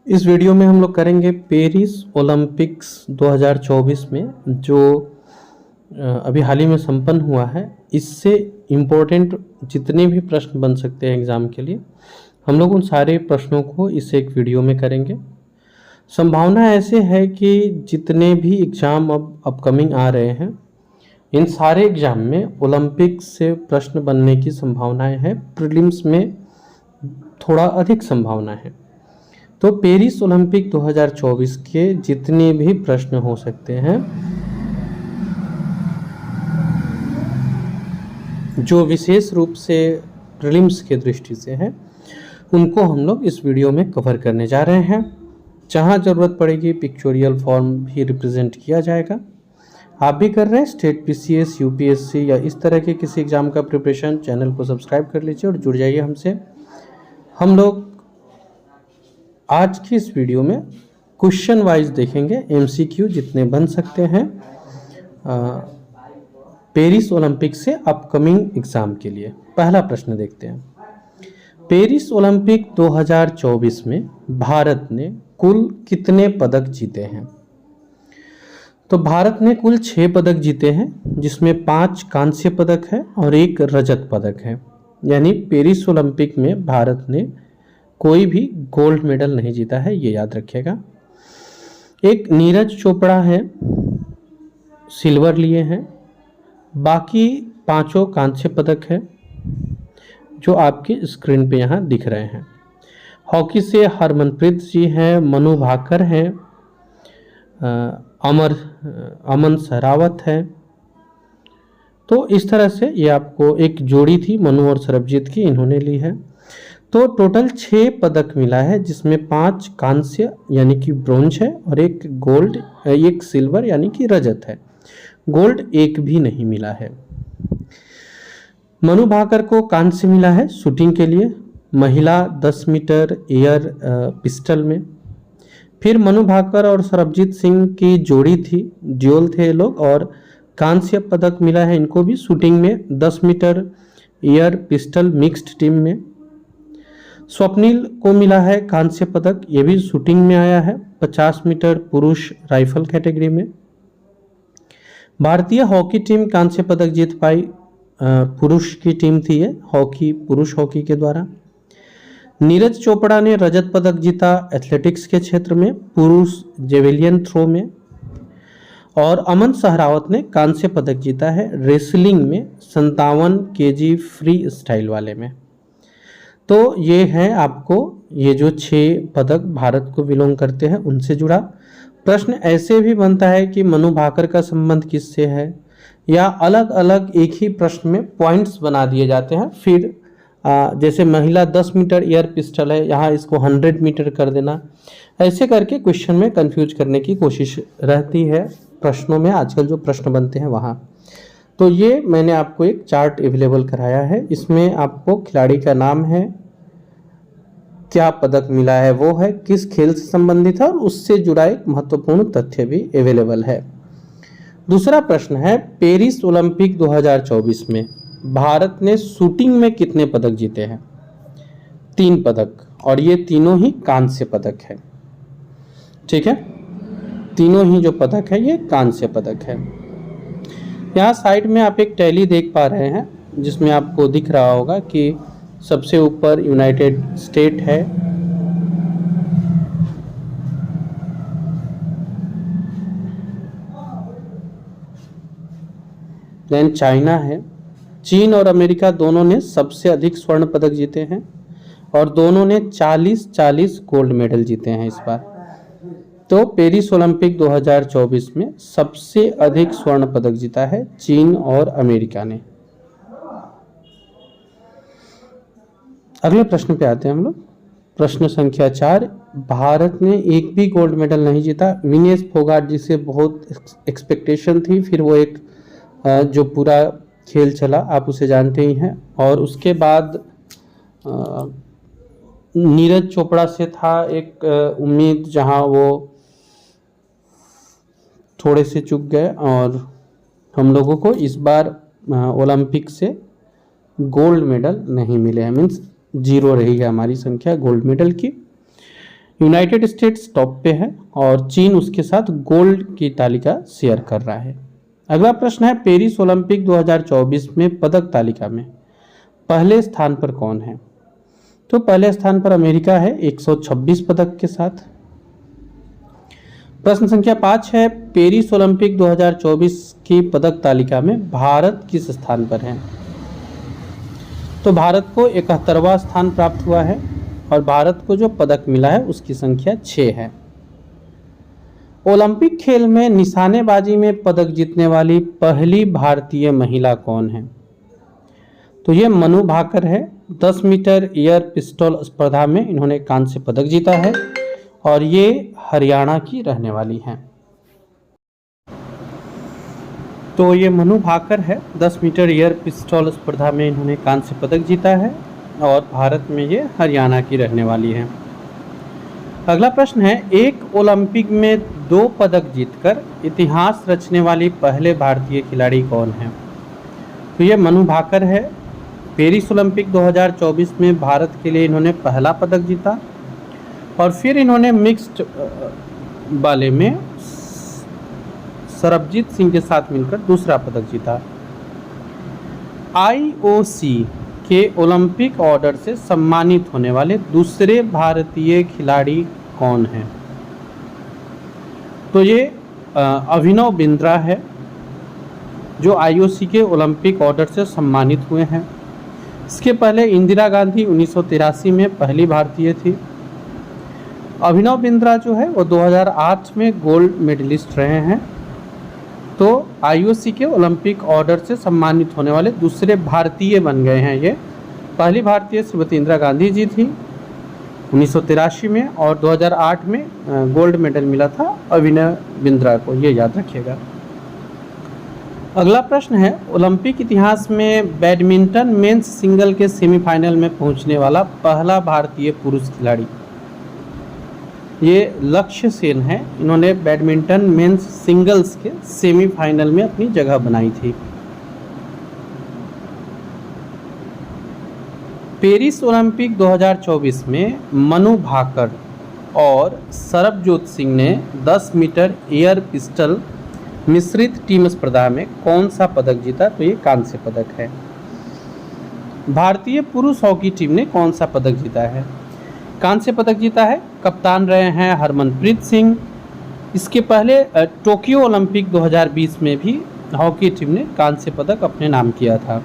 इस वीडियो में हम लोग करेंगे पेरिस ओलंपिक्स 2024 में जो अभी हाल ही में संपन्न हुआ है। इससे इम्पोर्टेंट जितने भी प्रश्न बन सकते हैं एग्ज़ाम के लिए, हम लोग उन सारे प्रश्नों को इस एक वीडियो में करेंगे। संभावना ऐसे है कि जितने भी एग्ज़ाम अब अपकमिंग आ रहे हैं, इन सारे एग्ज़ाम में ओलंपिक्स से प्रश्न बनने की संभावनाएं हैं। प्रीलिम्स में थोड़ा अधिक संभावना है। तो पेरिस ओलंपिक 2024 के जितने भी प्रश्न हो सकते हैं, जो विशेष रूप से प्रीलिम्स के दृष्टि से है, उनको हम लोग इस वीडियो में कवर करने जा रहे हैं। जहां ज़रूरत पड़ेगी पिक्चोरियल फॉर्म भी रिप्रेजेंट किया जाएगा। आप भी कर रहे हैं स्टेट पीसीएस, यूपीएससी या इस तरह के किसी एग्ज़ाम का प्रिपरेशन, चैनल को सब्सक्राइब कर लीजिए और जुड़ जाइए हमसे। हम लोग आज की इस वीडियो में क्वेश्चन वाइज देखेंगे एमसीक्यू जितने बन सकते हैं पेरिस ओलंपिक से अपकमिंग एग्ज़ाम के लिए। पहला प्रश्न देखते हैं। पेरिस ओलंपिक 2024 में भारत ने कुल कितने पदक जीते हैं? तो भारत ने कुल 6 पदक जीते हैं, जिसमें 5 कांस्य पदक है और 1 रजत पदक है। यानी पेरिस ओलंपिक में भारत ने कोई भी गोल्ड मेडल नहीं जीता है, ये याद रखिएगा। एक नीरज चोपड़ा है, सिल्वर लिए हैं। बाकी 5 कांस्य पदक है जो आपकी स्क्रीन पे यहाँ दिख रहे हैं। हॉकी से हरमनप्रीत जी हैं, मनु भाकर हैं, अमन सहरावत है। तो इस तरह से ये आपको एक जोड़ी थी मनु और सरबजीत की, इन्होंने ली है। तो टोटल 6 पदक मिला है, जिसमें 5 कांस्य यानी कि ब्रोंज है और 1 गोल्ड, 1 सिल्वर यानी कि रजत है। गोल्ड 1 भी नहीं मिला है। मनु भाकर को कांस्य मिला है शूटिंग के लिए, महिला 10 मीटर एयर पिस्टल में। फिर मनु भाकर और सरबजीत सिंह की जोड़ी थी, ड्यूल थे ये लोग, और कांस्य पदक मिला है इनको भी शूटिंग में 10 metre air pistol mixed team में। स्वप्निल को मिला है कांस्य पदक, ये भी शूटिंग में आया है 50 मीटर पुरुष राइफल कैटेगरी में। भारतीय हॉकी टीम कांस्य पदक जीत पाई, पुरुष की टीम थी ये, हॉकी पुरुष हॉकी के द्वारा। नीरज चोपड़ा ने रजत पदक जीता एथलेटिक्स के क्षेत्र में, पुरुष जेवेलियन थ्रो में। और अमन सहरावत ने कांस्य पदक जीता है रेसलिंग में 57 केजी फ्री स्टाइल वाले में। तो ये है आपको ये जो 6 पदक भारत को बिलोंग करते हैं उनसे जुड़ा प्रश्न। ऐसे भी बनता है कि मनु भाकर का संबंध किससे है, या अलग अलग एक ही प्रश्न में पॉइंट्स बना दिए जाते हैं। फिर जैसे महिला 10 मीटर एयर पिस्टल है, यहाँ इसको 100 मीटर कर देना। ऐसे करके क्वेश्चन में कंफ्यूज करने की कोशिश रहती है प्रश्नों में, आजकल जो प्रश्न बनते हैं वहाँ। तो ये मैंने आपको एक चार्ट अवेलेबल कराया है, इसमें आपको खिलाड़ी का नाम है, क्या पदक मिला है वो है, किस खेल से संबंधित है, और उससे जुड़ा एक महत्वपूर्ण तथ्य भी अवेलेबल है। दूसरा प्रश्न है, पेरिस ओलंपिक 2024 में भारत ने शूटिंग में कितने पदक जीते हैं? 3 पदक, और ये तीनों ही कांस्य पदक है। ठीक है, तीनों ही जो पदक है ये कांस्य पदक है। यहाँ साइड में आप एक टैली देख पा रहे हैं, जिसमें आपको दिख रहा होगा कि सबसे ऊपर यूनाइटेड स्टेट है, देन चाइना है। चीन और अमेरिका दोनों ने सबसे अधिक स्वर्ण पदक जीते हैं, और दोनों ने 40-40 गोल्ड मेडल जीते हैं इस बार। तो पेरिस ओलंपिक 2024 में सबसे अधिक स्वर्ण पदक जीता है चीन और अमेरिका ने। अगले प्रश्न पे आते हैं हम लोग। प्रश्न संख्या 4, भारत ने एक भी गोल्ड मेडल नहीं जीता। विनेश फोगाट जी से बहुत एक्सपेक्टेशन थी, फिर वो एक जो पूरा खेल चला आप उसे जानते ही हैं, और उसके बाद नीरज चोपड़ा से था एक उम्मीद, जहां वो थोड़े से चूक गए, और हम लोगों को इस बार ओलंपिक से गोल्ड मेडल नहीं मिले हैं, मीन्स 0 रही है हमारी संख्या गोल्ड मेडल की। यूनाइटेड स्टेट्स टॉप पे है और चीन उसके साथ गोल्ड की तालिका शेयर कर रहा है। अगला प्रश्न है, पेरिस ओलंपिक 2024 में पदक तालिका में पहले स्थान पर कौन है? तो पहले स्थान पर अमेरिका है 126 पदक के साथ। प्रश्न संख्या 5 है, पेरिस ओलंपिक 2024 की पदक तालिका में भारत किस स्थान पर है? तो भारत को 71वां स्थान प्राप्त हुआ है और भारत को जो पदक मिला है उसकी संख्या 6 है। ओलंपिक खेल में निशानेबाजी में पदक जीतने वाली पहली भारतीय महिला कौन है? तो ये मनु भाकर है। 10 मीटर एयर पिस्टल स्पर्धा में इन्होंने कांस्य पदक जीता है और ये हरियाणा की रहने वाली हैं। तो ये मनु भाकर है। 10 मीटर एयर पिस्टल स्पर्धा में इन्होंने कांस्य पदक जीता है और भारत में ये हरियाणा की रहने वाली है। अगला प्रश्न है, एक ओलंपिक में 2 पदक जीतकर इतिहास रचने वाली पहले भारतीय खिलाड़ी कौन है? तो ये मनु भाकर है। पेरिस ओलंपिक 2024 में भारत के लिए इन्होंने पहला पदक जीता और फिर इन्होंने मिक्स्ड वाले में सरबजीत सिंह के साथ मिलकर दूसरा पदक जीता। IOC के ओलंपिक ऑर्डर से सम्मानित होने वाले दूसरे भारतीय खिलाड़ी कौन हैं? तो ये अभिनव बिंद्रा है जो IOC के ओलंपिक ऑर्डर से सम्मानित हुए हैं। इसके पहले इंदिरा गांधी 1983 में पहली भारतीय थी। अभिनव बिंद्रा जो है वो 2008 में गोल्ड मेडलिस्ट रहे हैं। तो IOC के ओलंपिक ऑर्डर से सम्मानित होने वाले दूसरे भारतीय बन गए हैं। ये पहली भारतीय श्रीमती इंदिरा गांधी जी थी 1983 में और 2008 में गोल्ड मेडल मिला था अभिनव बिंद्रा को, ये याद रखिएगा। अगला प्रश्न है, ओलंपिक इतिहास में बैडमिंटन मेंस सिंगल के सेमीफाइनल में पहुंचने वाला पहला भारतीय पुरुष खिलाड़ी, ये लक्ष्य सेन है। इन्होंने बैडमिंटन मेंस सिंगल्स के सेमीफाइनल में अपनी जगह बनाई थी। पेरिस ओलंपिक 2024 में मनु भाकर और सरबजोत सिंह ने 10 मीटर एयर पिस्टल मिश्रित टीम स्पर्धा में कौन सा पदक जीता? तो ये कांस्य पदक है। भारतीय पुरुष हॉकी टीम ने कौन सा पदक जीता है? कांस्य पदक जीता है। कप्तान रहे हैं हरमनप्रीत सिंह। इसके पहले टोक्यो ओलंपिक 2020 में भी हॉकी टीम ने कांस्य पदक अपने नाम किया था।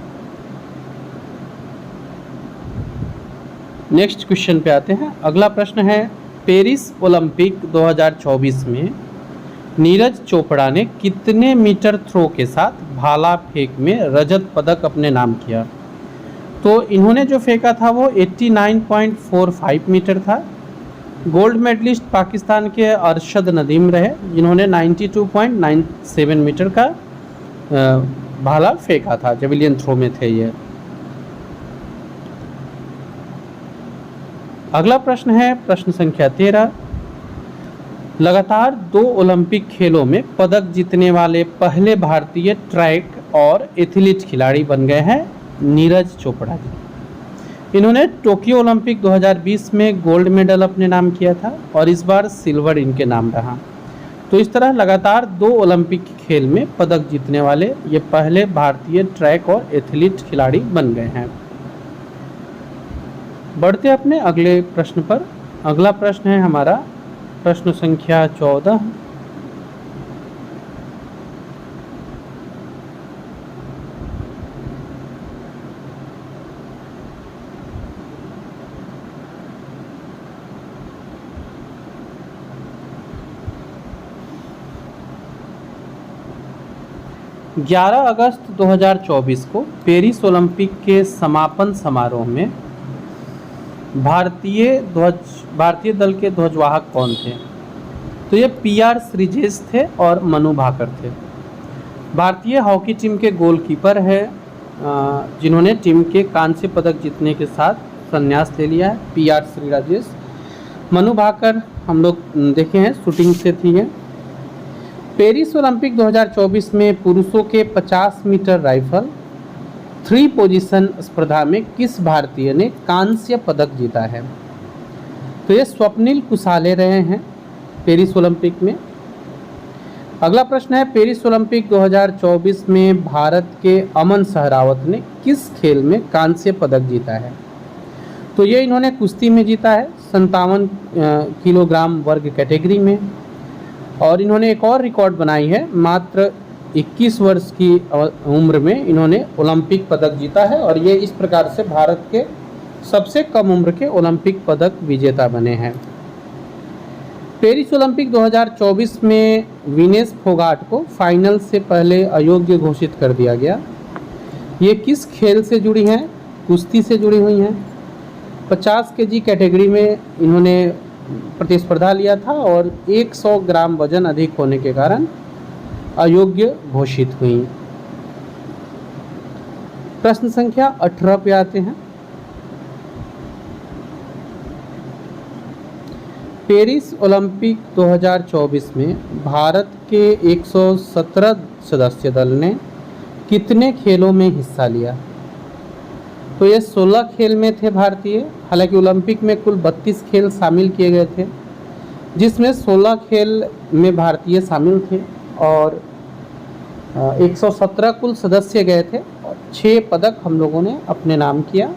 नेक्स्ट क्वेश्चन पे आते हैं। अगला प्रश्न है, पेरिस ओलंपिक 2024 में नीरज चोपड़ा ने कितने मीटर थ्रो के साथ भाला फेंक में रजत पदक अपने नाम किया? तो इन्होंने जो फेंका था वो 89.45 मीटर था। गोल्ड मेडलिस्ट पाकिस्तान के अरशद नदीम रहे जिन्होंने 92.97 मीटर का भाला फेंका था, जेवलियन थ्रो में थे ये। अगला प्रश्न है प्रश्न संख्या 13। लगातार 2 ओलंपिक खेलों में पदक जीतने वाले पहले भारतीय ट्रैक और एथलीट खिलाड़ी बन गए हैं नीरज चोपड़ा जी। इन्होंने टोक्यो ओलंपिक 2020 में गोल्ड मेडल अपने नाम किया था और इस बार सिल्वर इनके नाम रहा। तो इस तरह लगातार 2 ओलंपिक खेल में पदक जीतने वाले ये पहले भारतीय ट्रैक और एथलीट खिलाड़ी बन गए हैं। बढ़ते अपने अगले प्रश्न पर। अगला प्रश्न है हमारा प्रश्न संख्या 14। अगस्त 2024 को पेरिस ओलंपिक के समापन समारोह में भारतीय दल के ध्वजवाहक कौन थे? तो ये PR श्रीजेश थे और मनु भाकर थे। भारतीय हॉकी टीम के गोलकीपर है जिन्होंने टीम के कांस्य पदक जीतने के साथ संन्यास ले लिया है, PR श्रीराजेश। मनु भाकर हम लोग देखे हैं शूटिंग से थी है। पेरिस ओलंपिक 2024 में पुरुषों के 50 मीटर राइफल 3 पोजीशन स्पर्धा में किस भारतीय ने कांस्य पदक जीता है? तो ये स्वप्निल कुसाले रहे हैं पेरिस ओलंपिक में। अगला प्रश्न है, पेरिस ओलंपिक 2024 में भारत के अमन सहरावत ने किस खेल में कांस्य पदक जीता है? तो ये इन्होंने कुश्ती में जीता है 57 किलोग्राम वर्ग कैटेगरी में। और इन्होंने एक और रिकॉर्ड बनाई है, मात्र 21 वर्ष की उम्र में इन्होंने ओलंपिक पदक जीता है और ये इस प्रकार से भारत के सबसे कम उम्र के ओलंपिक पदक विजेता बने हैं। पेरिस ओलंपिक 2024 में विनेश फोगाट को फाइनल से पहले अयोग्य घोषित कर दिया गया। ये किस खेल से जुड़ी हैं? कुश्ती से जुड़ी हुई हैं। 50 केजी कैटेगरी में इन्होंने प्रतिस्पर्धा लिया था और 100 ग्राम वजन अधिक होने के कारण अयोग्य घोषित हुई। प्रश्न संख्या 18 पे आते हैं। पेरिस ओलंपिक 2024 में भारत के 117 सदस्य दल ने कितने खेलों में हिस्सा लिया? तो ये 16 खेल में थे भारतीय। हालांकि ओलंपिक में कुल 32 खेल शामिल किए गए थे, जिसमें 16 खेल में भारतीय शामिल थे और 117 कुल सदस्य गए थे और 6 पदक हम लोगों ने अपने नाम किया।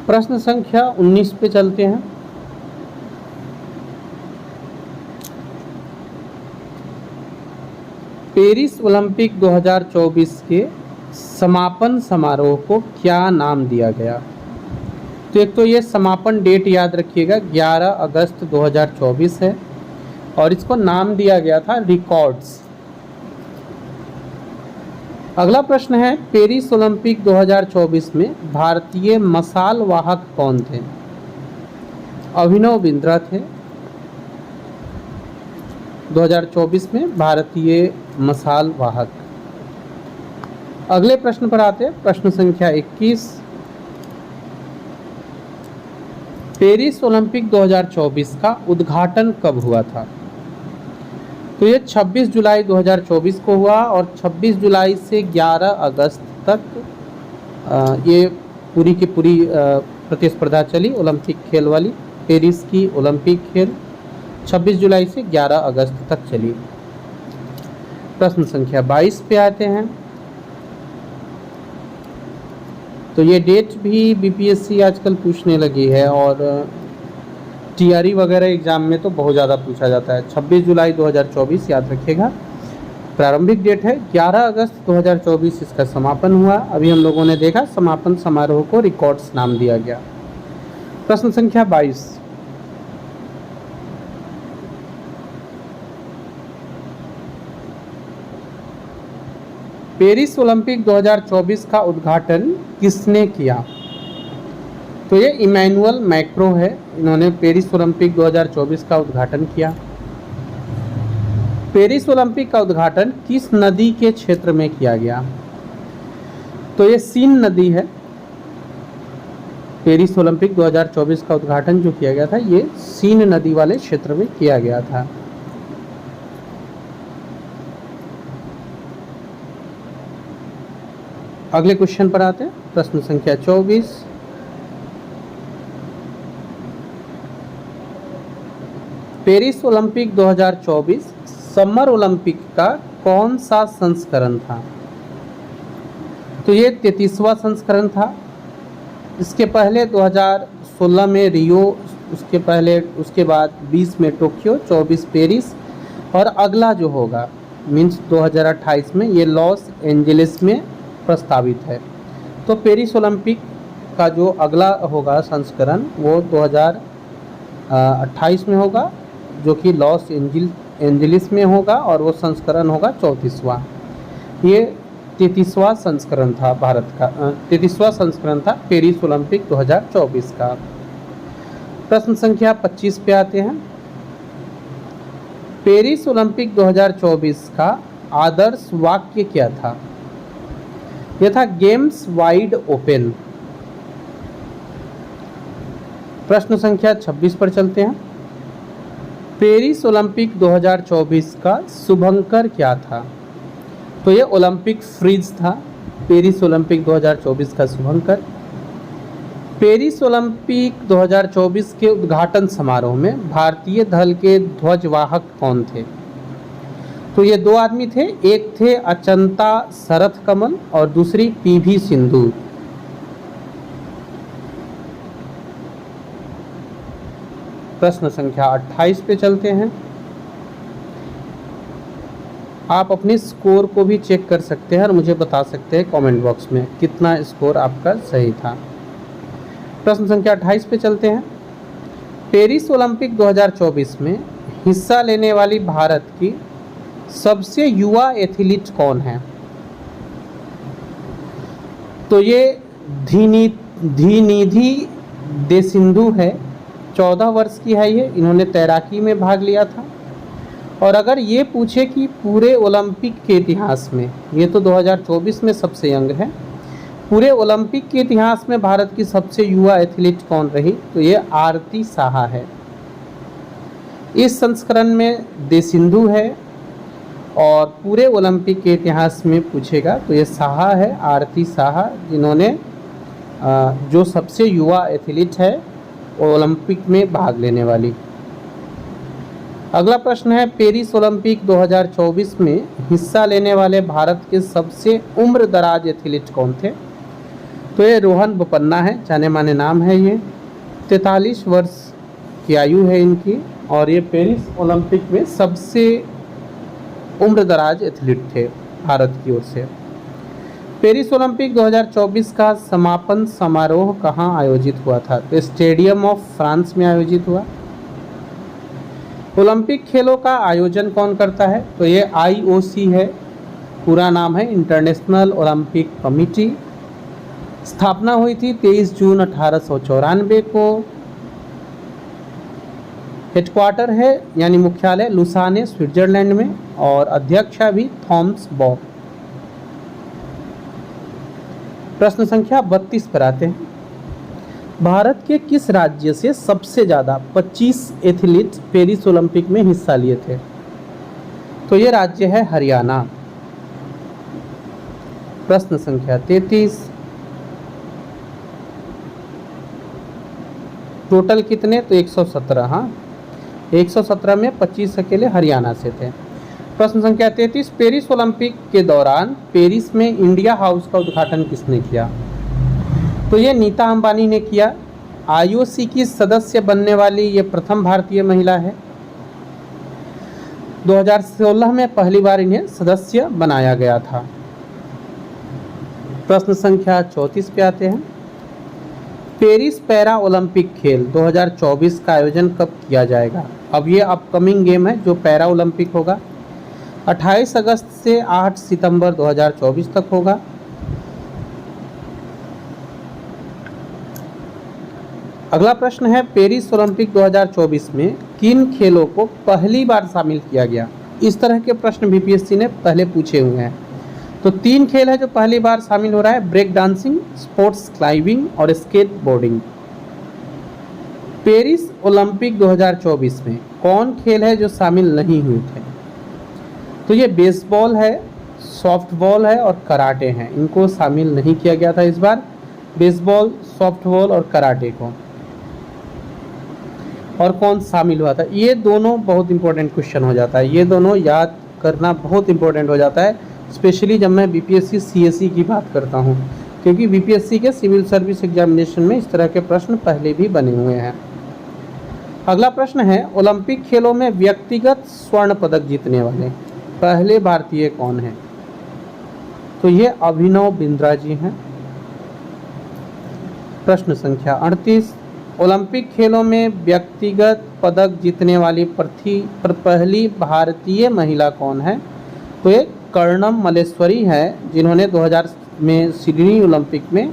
प्रश्न संख्या 19 पे चलते हैं। पेरिस ओलंपिक 2024 के समापन समारोह को क्या नाम दिया गया? तो एक तो ये समापन डेट याद रखिएगा 11 अगस्त 2024 है और इसको नाम दिया गया था रिकॉर्ड्स। अगला प्रश्न है, पेरिस ओलंपिक 2024 में भारतीय मसाल वाहक कौन थे? अभिनव बिंद्रा थे 2024 में भारतीय मसाल वाहक। अगले प्रश्न पर आते हैं, प्रश्न संख्या 21। पेरिस ओलंपिक 2024 का उद्घाटन कब हुआ था? तो ये 26 जुलाई 2024 को हुआ और 26 जुलाई से 11 अगस्त तक ये पूरी की पूरी प्रतिस्पर्धा चली ओलंपिक खेल वाली। पेरिस की ओलंपिक खेल 26 जुलाई से 11 अगस्त तक चली। प्रश्न संख्या 22 पे आते हैं। तो ये डेट भी बीपीएससी आजकल पूछने लगी है और टीआरई वगैरह एग्जाम में तो बहुत ज़्यादा पूछा जाता है। 26 जुलाई 2024 याद रखिएगा प्रारंभिक डेट है। 11 अगस्त 2024 इसका समापन हुआ। अभी हम लोगों ने देखा समापन समारोह को रिकॉर्ड्स नाम दिया गया। प्रश्न संख्या 22। पेरिस ओलंपिक 2024 का उद्घाटन किसने किया? तो ये इमैनुअल मैक्रो है, इन्होंने पेरिस ओलंपिक 2024 का उद्घाटन किया। पेरिस ओलंपिक का उद्घाटन किस नदी के क्षेत्र में किया गया? तो ये सीन नदी है। पेरिस ओलंपिक 2024 का उद्घाटन जो किया गया था ये सीन नदी वाले क्षेत्र में किया गया था। अगले क्वेश्चन पर आते हैं, प्रश्न संख्या 24। पेरिस ओलंपिक 2024 समर ओलंपिक का कौन सा संस्करण था? तो ये 33वां संस्करण था। इसके पहले 2016 में रियो, उसके बाद 20 में टोक्यो, 24 पेरिस और अगला जो होगा मीन्स 2028 में ये लॉस एंजलिस में प्रस्तावित है। तो पेरिस ओलंपिक का जो अगला होगा संस्करण वो 2028 में होगा, जो कि लॉस एंजलिस में होगा और वो संस्करण होगा 34वां। ये 33वां संस्करण था भारत का, 33वां संस्करण था पेरिस ओलंपिक 2024 का। प्रश्न संख्या 25 पे आते हैं। पेरिस ओलंपिक 2024 का आदर्श वाक्य क्या था? यह था गेम्स वाइड ओपन। प्रश्न संख्या 26 पर चलते हैं। पेरिस ओलंपिक 2024 का शुभंकर क्या था? तो ये ओलंपिक फ्रीज था पेरिस ओलंपिक 2024 का शुभंकर। पेरिस ओलंपिक 2024 के उद्घाटन समारोह में भारतीय दल के ध्वजवाहक कौन थे? तो ये दो आदमी थे, एक थे अचंता शरथ कमल और दूसरी पीवी सिंधु। प्रश्न संख्या 28 पे चलते हैं। आप अपने स्कोर को भी चेक कर सकते हैं और मुझे बता सकते हैं कमेंट बॉक्स में कितना स्कोर आपका सही था। प्रश्न संख्या 28 पे चलते हैं। पेरिस ओलंपिक 2024 में हिस्सा लेने वाली भारत की सबसे युवा एथलीट कौन है? तो ये धीनिधि देसिंधु है, 14 वर्ष की है ये। इन्होंने तैराकी में भाग लिया था। और अगर ये पूछे कि पूरे ओलंपिक के इतिहास में, ये तो 2024 में सबसे यंग है, पूरे ओलंपिक के इतिहास में भारत की सबसे युवा एथलीट कौन रही? तो ये आरती साहा है। इस संस्करण में देसिंधु है और पूरे ओलंपिक के इतिहास में पूछेगा तो ये साहा है, आरती साहा, जिन्होंने जो सबसे युवा एथलीट है ओलंपिक में भाग लेने वाली। अगला प्रश्न है, पेरिस ओलंपिक 2024 में हिस्सा लेने वाले भारत के सबसे उम्रदराज एथलीट कौन थे? तो ये रोहन बोपन्ना है, जाने माने नाम है ये। 43 वर्ष की आयु है इनकी और ये पेरिस ओलंपिक में सबसे उम्रदराज एथलीट थे भारत की ओर से। पेरिस ओलंपिक 2024 का समापन समारोह कहाँ आयोजित हुआ था? तो स्टेडियम ऑफ फ्रांस में आयोजित हुआ। ओलंपिक खेलों का आयोजन कौन करता है? तो ये IOC है, पूरा नाम है इंटरनेशनल ओलंपिक कमेटी। स्थापना हुई थी 23 जून 1894 को। हेडक्वार्टर है यानी मुख्यालय लुसाने स्विट्जरलैंड में और अध्यक्ष भी थॉमस बॉक। प्रश्न संख्या 32 पर आते हैं। भारत के किस राज्य से सबसे ज़्यादा 25 एथलीट पेरिस ओलंपिक में हिस्सा लिए थे? तो ये राज्य है हरियाणा। प्रश्न संख्या 33। टोटल कितने? तो 117। हाँ, 117 में 25 अकेले हरियाणा से थे। प्रश्न संख्या 33। पेरिस ओलंपिक के दौरान पेरिस में इंडिया हाउस का उद्घाटन किसने किया? तो ये नीता अंबानी ने किया। IOC की सदस्य बनने वाली ये प्रथम भारतीय महिला है। 2016 में पहली बार इन्हें सदस्य बनाया गया था। प्रश्न संख्या 34 पे आते हैं। पेरिस पैरा ओलंपिक खेल 2024 का आयोजन कब किया जाएगा? अब ये अपकमिंग गेम है जो पैरा ओलंपिक होगा। 28 अगस्त से 8 सितंबर 2024 तक होगा। अगला प्रश्न है, पेरिस ओलंपिक 2024 में किन खेलों को पहली बार शामिल किया गया? इस तरह के प्रश्न BPSC ने पहले पूछे हुए हैं। तो 3 खेल है जो पहली बार शामिल हो रहा है, ब्रेक डांसिंग, स्पोर्ट्स क्लाइंबिंग और स्केट बोर्डिंग। पेरिस ओलंपिक 2024 में कौन खेल है जो शामिल नहीं हुए थे? तो ये बेसबॉल है, सॉफ्टबॉल है और कराटे हैं। इनको शामिल नहीं किया गया था इस बार, बेसबॉल, सॉफ्टबॉल और कराटे को। और कौन शामिल हुआ था? ये दोनों बहुत इंपॉर्टेंट क्वेश्चन हो जाता है, ये दोनों याद करना बहुत इंपॉर्टेंट हो जाता है, स्पेशली जब मैं BPSC CSE की बात करता हूँ, क्योंकि BPSC के सिविल सर्विस एग्जामिनेशन में इस तरह के प्रश्न पहले भी बने हुए हैं। अगला प्रश्न है, ओलंपिक खेलों में व्यक्तिगत स्वर्ण पदक जीतने वाले पहले भारतीय कौन हैं? तो ये अभिनव बिंद्रा जी हैं। प्रश्न संख्या 38। ओलंपिक खेलों में व्यक्तिगत पदक जीतने वाली पहली भारतीय महिला कौन है? तो ये कर्णम मल्लेश्वरी है, जिन्होंने 2000 में सिडनी ओलंपिक में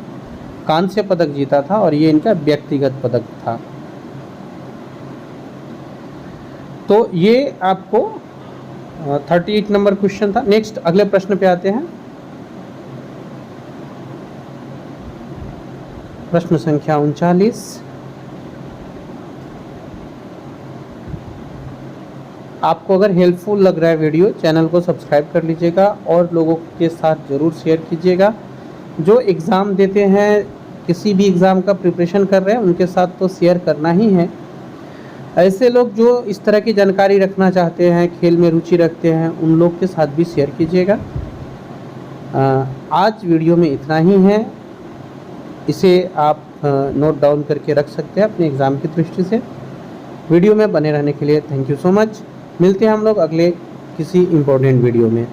कांस्य पदक जीता था और ये इनका व्यक्तिगत पदक था। तो ये आपको 38 नंबर क्वेश्चन था। नेक्स्ट अगले प्रश्न पे आते हैं। प्रश्न संख्या 39। आपको अगर हेल्पफुल लग रहा है वीडियो, चैनल को सब्सक्राइब कर लीजिएगा और लोगों के साथ ज़रूर शेयर कीजिएगा। जो एग्ज़ाम देते हैं किसी भी एग्ज़ाम का प्रिपरेशन कर रहे हैं उनके साथ तो शेयर करना ही है। ऐसे लोग जो इस तरह की जानकारी रखना चाहते हैं, खेल में रुचि रखते हैं, उन लोग के साथ भी शेयर कीजिएगा। आज वीडियो में इतना ही है। इसे आप नोट डाउन करके रख सकते हैं अपने एग्ज़ाम की दृष्टि से। वीडियो में बने रहने के लिए थैंक यू सो मच। मिलते हैं हम लोग अगले किसी इम्पोर्टेंट वीडियो में।